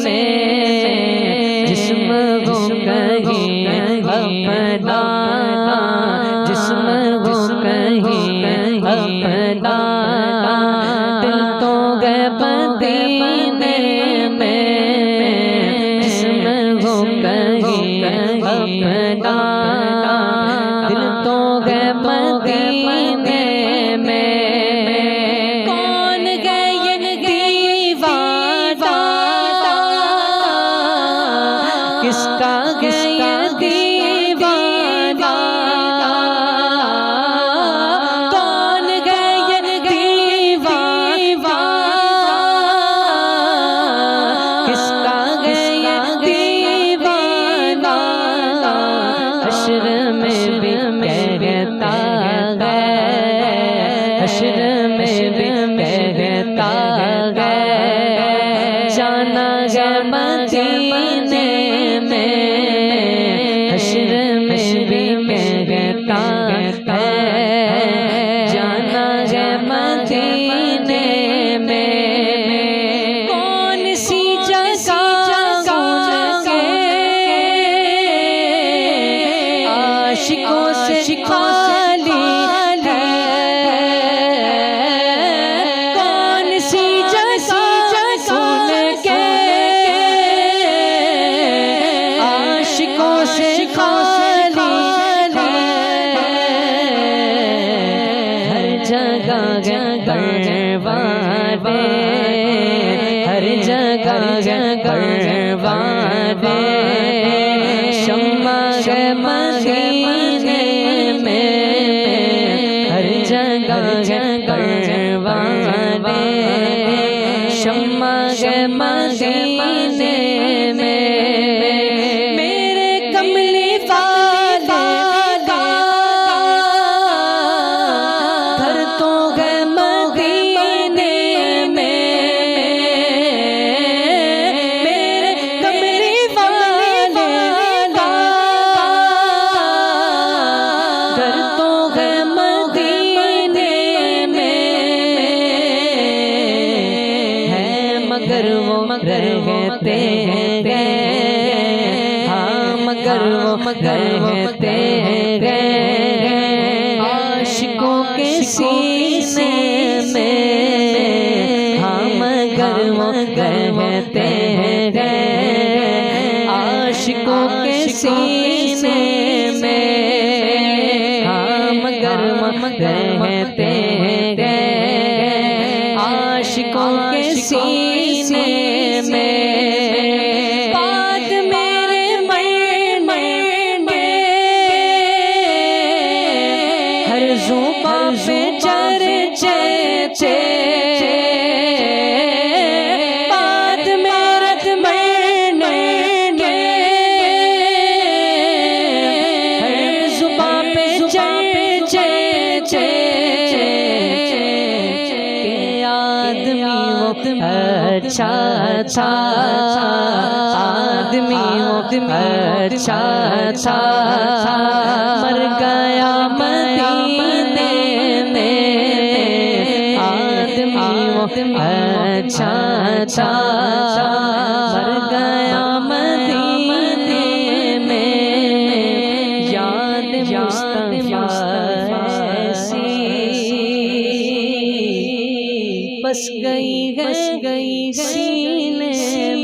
میں جسم کو کہیں اپنا، جسم کو کہیں اپنا، دل تو گئے مدینے میں جسم کو کہیں اپنا، دل تو گئے مدینے میں۔ کون گئے یہ دیوانہ، کس کا گیا دیوانہ، کون گیا دیوانہ، کس کا گیا دیوانہ، حشر میں بھی کہتا ہے، حشر میں بھی کہتا ہے، جانا ہے مدینے میں، حشر میں بھی کہتا ہے، جانا ہے مدینے میں۔ کون سی جگہ عاشقوں سے خالی ہے، کون سی جگہ سن کے عاشقوں سے خالی ہے، ہر جگہ پروانے، ہر جگہ پروانے، شمع ہے مدینے میں، ہر جگہ پروانے، شمع ہے مدینے میں۔ میرے کملی والے کا گھر تو ہے مدینے میں، میرے کملی والے کا گھر تو ہے مدینے میں، ہے مگر وہ رہتے ہیں، ہاں مگر وہ رہتے ہیں عاشقوں کے سینے میں، ہاں مگر وہ رہتے ہیں عاشقوں کے سینے میں، ہاں مگر وہ رہتے ہیں عاشقوں کے سینے میں۔ بات میرے مرنے ہر زبان پہ چرچے تھے، بات میرے مرنے ہر زبان پہ چرچے تھے، کہ آدمی وہ اچھا تھا، آدمی وہ اچھا تھا، مر گیا مدینے میں، آدمی وہ اچھا تھا۔